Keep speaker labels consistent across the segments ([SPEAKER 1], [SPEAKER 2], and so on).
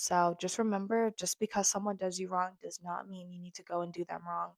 [SPEAKER 1] So just remember, just because someone does you wrong does not mean you need to go and do them wrong.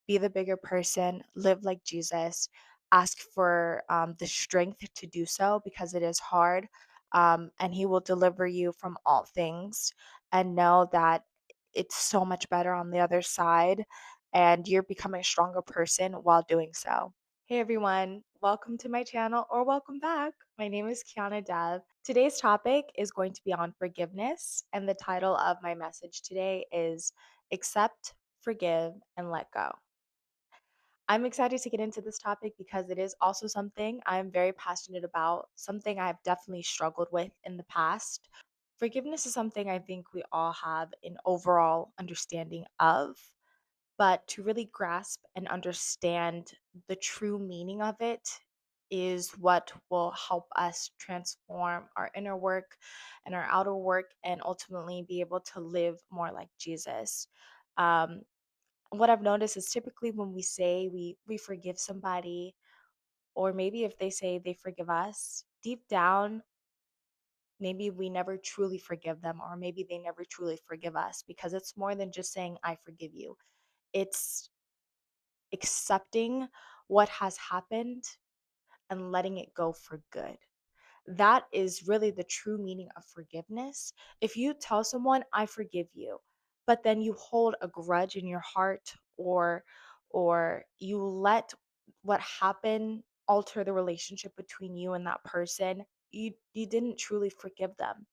[SPEAKER 1] Be the bigger person, live like Jesus, ask for the strength to do so because it is hard. And He will deliver you from all things. And know that it's so much better on the other side. And you're becoming a stronger person while doing so. Hey everyone, welcome to my channel or welcome back. My name is Kiana Dev. Today's topic is going to be on forgiveness, and the title of my message today is Accept, Forgive, and Let Go. I'm excited to get into this topic because it is also something I'm very passionate about, something I've definitely struggled with in the past. Forgiveness is something I think we all have an overall understanding of, but to really grasp and understand the true meaning of it is what will help us transform our inner work and our outer work and ultimately be able to live more like Jesus. Um, what I've noticed is typically when we say we forgive somebody, or maybe if they say they forgive us, deep down, maybe we never truly forgive them, or maybe they never truly forgive us because it's more than just saying, I forgive you. It's accepting what has happened and letting it go for good. That is really the true meaning of forgiveness. If you tell someone, I forgive you, but then you hold a grudge in your heart, or you let what happened alter the relationship between you and that person, you didn't truly forgive them.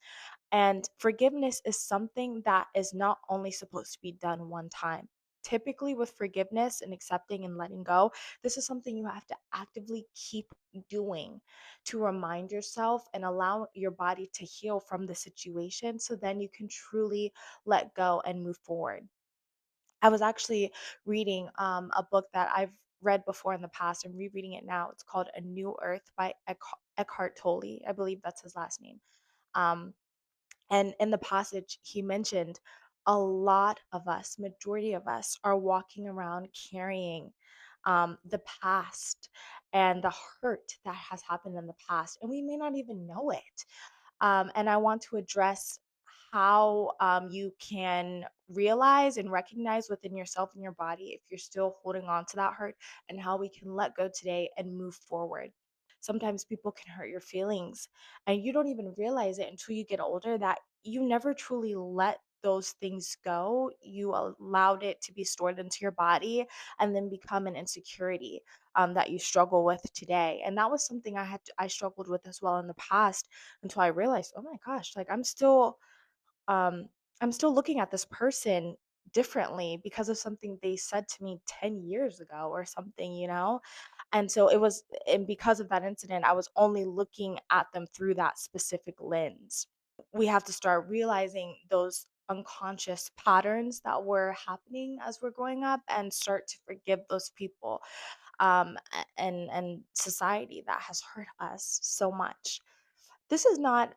[SPEAKER 1] And forgiveness is something that is not only supposed to be done one time. Typically, with forgiveness and accepting and letting go, this is something you have to actively keep doing to remind yourself and allow your body to heal from the situation so then you can truly let go and move forward. I was actually reading a book that I've read before in the past. I'm rereading it now. It's called A New Earth by Eckhart Tolle. I believe that's his last name. Um, and in the passage, he mentioned a lot of us, majority of us, are walking around carrying the past and the hurt that has happened in the past, and we may not even know it. And I want to address how you can realize and recognize within yourself and your body if you're still holding on to that hurt, and how we can let go today and move forward. Sometimes people can hurt your feelings and you don't even realize it until you get older that you never truly let those things go. You allowed it to be stored into your body and then become an insecurity that you struggle with today. And that was something I struggled with as well in the past, until I realized, oh my gosh, like um I'm still looking at this person differently because of something they said to me 10 years ago or something. And so it was, and because of that incident, I was only looking at them through that specific lens. We have to start realizing those unconscious patterns that were happening as we're growing up and start to forgive those people, and society that has hurt us so much. This is not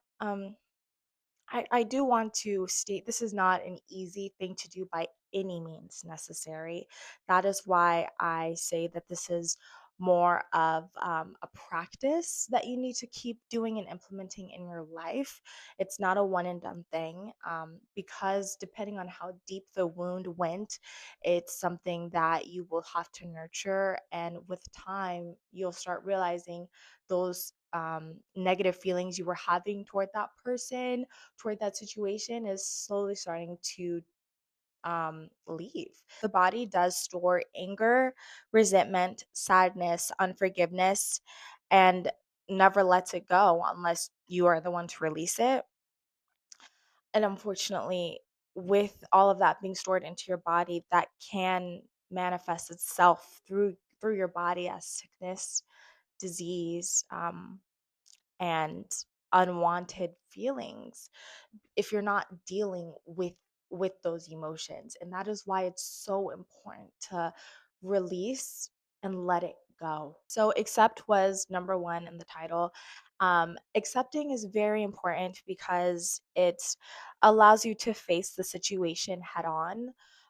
[SPEAKER 1] I do want to state this is not an easy thing to do by any means necessary. That is why I say that this is more of a practice that you need to keep doing and implementing in your life. It's not a one and done thing, because depending on how deep the wound went, it's something that you will have to nurture. And with time, you'll start realizing those negative feelings you were having toward that person, toward that situation, is slowly starting to leave. The body does store anger, resentment, sadness, unforgiveness, and never lets it go unless you are the one to release it. And unfortunately, with all of that being stored into your body, that can manifest itself through your body as sickness, disease, and unwanted feelings if you're not dealing with those emotions. And that is why it's so important to release and let it go. So accept was number 1 in the title. Accepting is very important because it allows you to face the situation head on.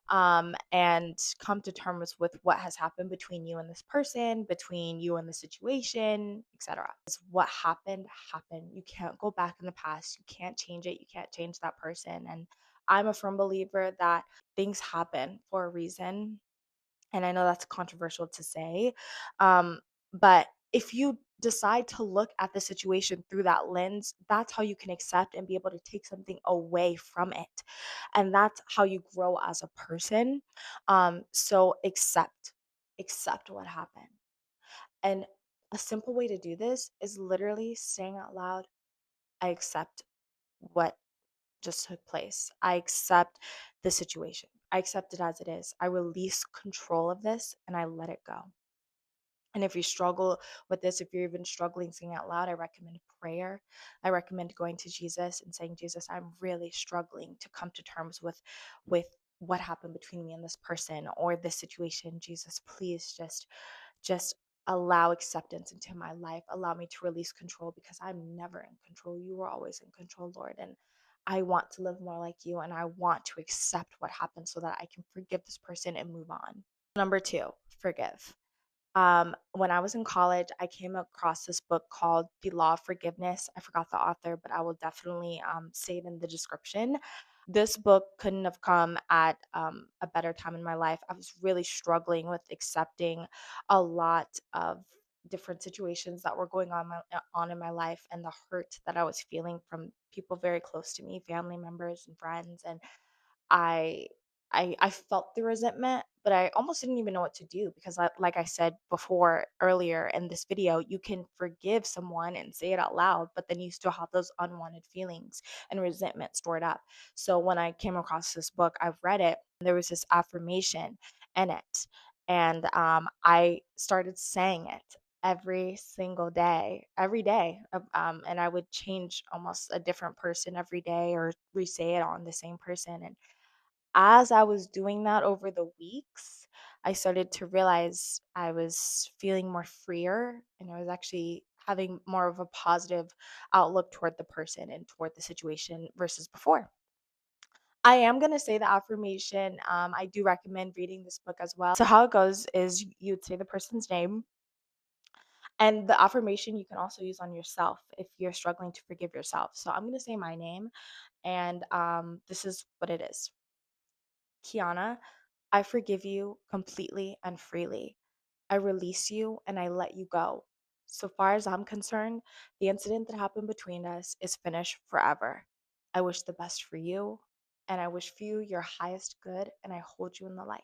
[SPEAKER 1] and come to terms with what has happened between you and this person, between you and the situation, etc. Is what happened happened. You can't go back in the past. You can't change it. You can't change that person. And I'm a firm believer that things happen for a reason, and I know that's controversial to say, but if you decide to look at the situation through that lens, that's how you can accept and be able to take something away from it. And that's how you grow as a person. So accept what happened. And a simple way to do this is literally saying out loud, I accept what just took place. I accept the situation. I accept it as it is. I release control of this and I let it go. And if you struggle with this, if you're even struggling saying out loud, I recommend prayer. I recommend going to Jesus and saying, Jesus, I'm really struggling to come to terms with what happened between me and this person or this situation. Jesus, please just allow acceptance into my life. Allow me to release control because I'm never in control. You are always in control, Lord. And I want to live more like you and I want to accept what happened so that I can forgive this person and move on. Number two, forgive. When I was in college, I came across this book called The Law of Forgiveness. I forgot the author, but I will definitely say it in the description. This book couldn't have come at a better time in my life. I was really struggling with accepting a lot of different situations that were going on in my life and the hurt that I was feeling from people very close to me, family members and friends. And I I felt the resentment, but I almost didn't even know what to do because like I said before earlier in this video, you can forgive someone and say it out loud, but then you still have those unwanted feelings and resentment stored up. So when I came across this book, I've read it, there was this affirmation in it. And I started saying it every single day, every day. And I would change almost a different person every day or re-say it on the same person. And as I was doing that over the weeks, I started to realize I was feeling more freer and I was actually having more of a positive outlook toward the person and toward the situation versus before. I am going to say the affirmation. I do recommend reading this book as well. So, how it goes is you'd say the person's name, and the affirmation you can also use on yourself if you're struggling to forgive yourself. So, I'm going to say my name, and this is what it is. Kiana, I forgive you completely and freely. I release you and I let you go. So far as I'm concerned, the incident that happened between us is finished forever. I wish the best for you and I wish for you your highest good and I hold you in the light.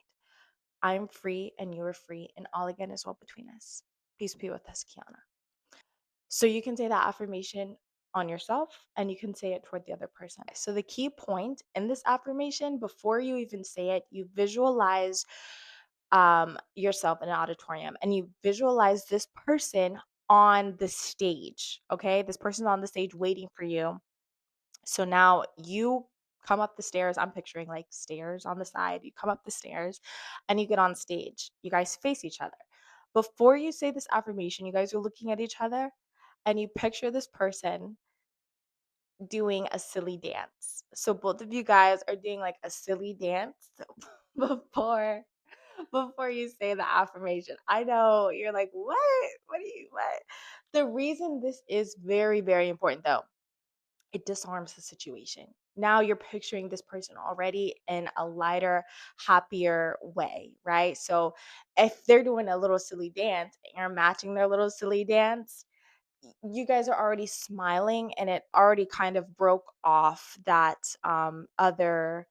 [SPEAKER 1] I am free and you are free and all again is well between us. Peace be with us, Kiana. So you can say that affirmation on yourself and you can say it toward the other person. So the key point in this affirmation, before you even say it, you visualize yourself in an auditorium and you visualize this person on the stage. Okay, this person's on the stage waiting for you. So now you come up the stairs. I'm picturing like stairs on the side. You come up the stairs and you get on stage. You guys face each other. Before you say this affirmation, you guys are looking at each other and you picture this person doing a silly dance. So both of you guys are doing like a silly dance before you say the affirmation. I know you're like, "What? What do you what?" The reason this is very very important though, it disarms the situation. Now you're picturing this person already in a lighter, happier way, right? So if they're doing a little silly dance and you're matching their little silly dance, you guys are already smiling and it already kind of broke off that other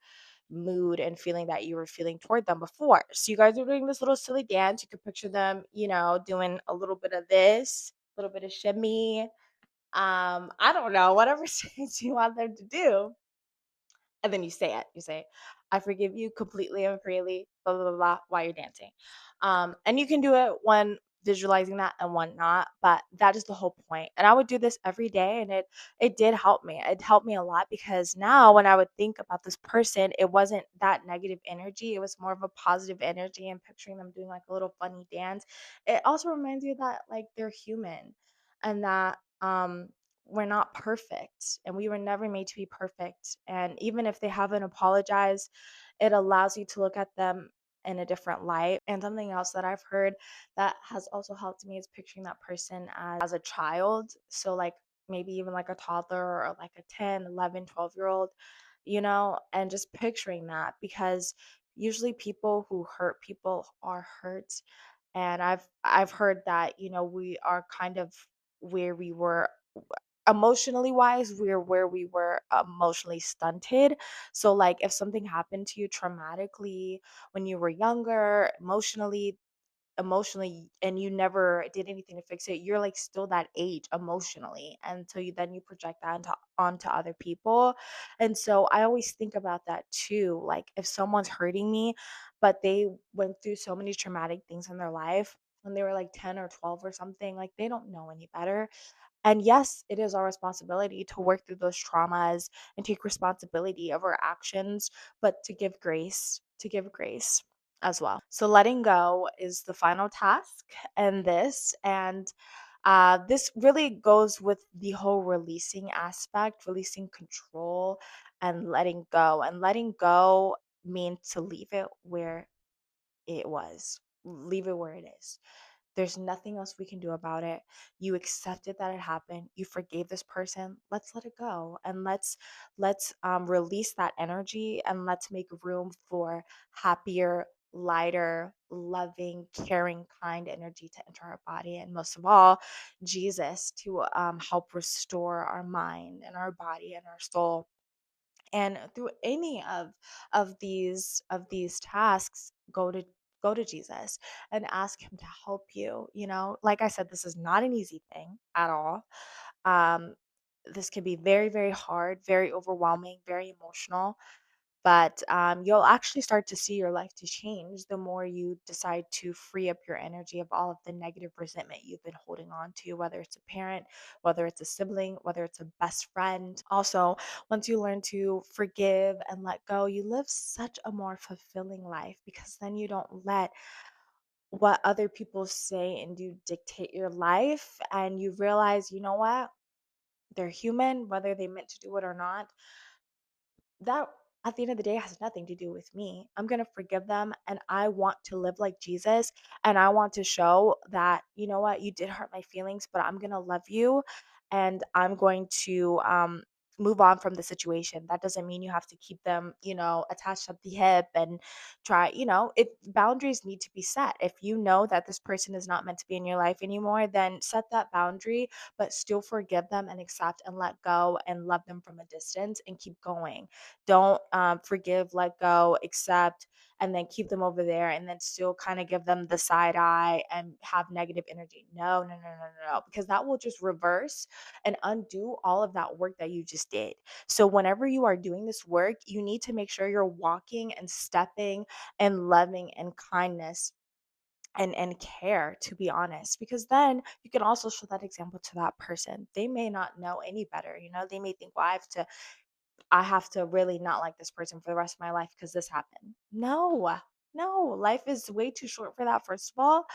[SPEAKER 1] mood and feeling that you were feeling toward them before. So you guys are doing this little silly dance. You could picture them, doing a little bit of this, a little bit of shimmy. I don't know, whatever you want them to do. And then you say it. You say, I forgive you completely and freely, blah, blah, blah, blah, while you're dancing. And you can do it when visualizing that and when not, but that is the whole point. And I would do this every day and it did help me. It helped me a lot because now when I would think about this person, it wasn't that negative energy. It was more of a positive energy and picturing them doing like a little funny dance. It also reminds you that like they're human and that we're not perfect and we were never made to be perfect. And even if they haven't apologized, it allows you to look at them in a different light. And something else that I've heard that has also helped me is picturing that person as a child. So, like, maybe even like a toddler or like a 10, 11, 12-year old, and just picturing that, because usually people who hurt people are hurt. And I've heard that, we are kind of where we were emotionally wise, we're where we were emotionally stunted. So, like, if something happened to you traumatically when you were younger, emotionally, and you never did anything to fix it, you're like still that age emotionally, and so you project that onto other people. And so I always think about that too, like if someone's hurting me, but they went through so many traumatic things in their life when they were like 10 or 12 or something, like they don't know any better. And yes, it is our responsibility to work through those traumas and take responsibility of our actions, but to give grace as well. So letting go is the final task and this really goes with the whole releasing aspect, releasing control and letting go. And letting go means to leave it where it was. Leave it where it is. There's nothing else we can do about it. You accepted that it happened. You forgave this person. Let's let it go, and let's release that energy, and let's make room for happier, lighter, loving, caring, kind energy to enter our body, and most of all, Jesus to help restore our mind and our body and our soul. And through any of these tasks, go to Jesus and ask him to help you. Like I said, this is not an easy thing at all. um this can be very, very hard, very overwhelming, very emotional, but you'll actually start to see your life to change the more you decide to free up your energy of all of the negative resentment you've been holding on to, whether it's a parent, whether it's a sibling, whether it's a best friend. Also, once you learn to forgive and let go, you live such a more fulfilling life, because then you don't let what other people say and do dictate your life, and you realize, you know what? They're human, whether they meant to do it or not. That, at the end of the day, has nothing to do with me. I'm going to forgive them, and I want to live like Jesus, and I want to show that, you know what, you did hurt my feelings, but I'm going to love you, and I'm going to move on from the situation. That doesn't mean you have to keep them, attached at the hip and try, if boundaries need to be set. If you know that this person is not meant to be in your life anymore, then set that boundary, but still forgive them and accept and let go and love them from a distance and keep going. Don't forgive, let go, accept, and then keep them over there and then still kind of give them the side eye and have negative energy. No, no, no, no, no, no, because that will just reverse and undo all of that work that you just did. So, whenever you are doing this work, you need to make sure you're walking and stepping and loving and kindness and care, to be honest, because then you can also show that example to that person. They may not know any better, they may think, well, I have to really not like this person for the rest of my life because this happened. No, no, life is way too short for that, first of all.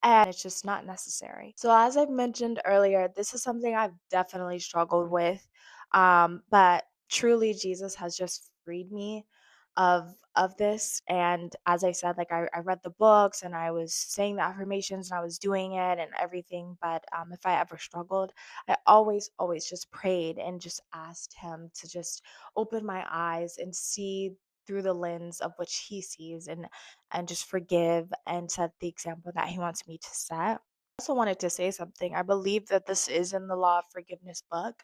[SPEAKER 1] And it's just not necessary. So, as I've mentioned earlier, this is something I've definitely struggled with. But truly, Jesus has just freed me of this. And as I said, like I read the books and I was saying the affirmations and I was doing it and everything. But if I ever struggled, I always just prayed and just asked him to just open my eyes and see through the lens of which he sees, and just forgive and set the example that he wants me to set. I also wanted to say something. I believe that this is in the Law of Forgiveness book.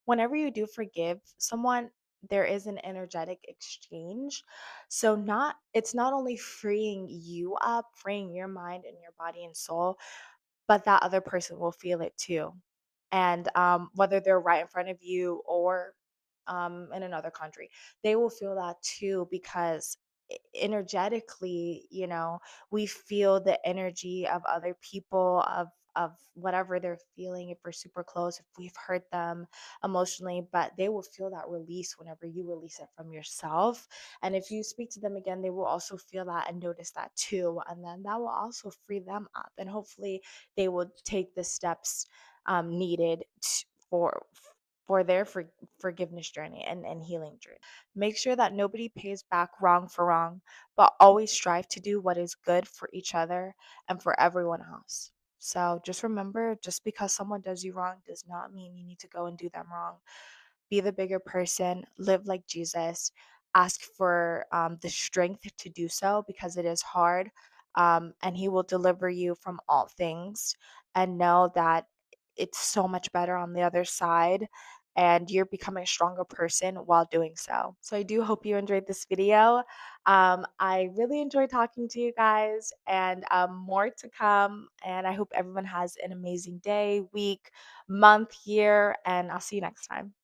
[SPEAKER 1] Whenever you do forgive someone, there is an energetic exchange. So not it's not only freeing you up, freeing your mind and your body and soul, but that other person will feel it too. And whether they're right in front of you or in another country, they will feel that too, because energetically, we feel the energy of other people, of whatever they're feeling, if we're super close, if we've hurt them emotionally, but they will feel that release whenever you release it from yourself. And if you speak to them again, they will also feel that and notice that too, and then that will also free them up, and hopefully they will take the steps needed for for their forgiveness journey and healing journey. Make sure that nobody pays back wrong for wrong, but always strive to do what is good for each other and for everyone else. So just remember, just because someone does you wrong does not mean you need to go and do them wrong. Be the bigger person, live like Jesus, ask for the strength to do so because it is hard. And He will deliver you from all things. And know that it's so much better on the other side. And you're becoming a stronger person while doing so. So, I do hope you enjoyed this video. I really enjoyed talking to you guys, and more to come. And I hope everyone has an amazing day, week, month, year, and I'll see you next time.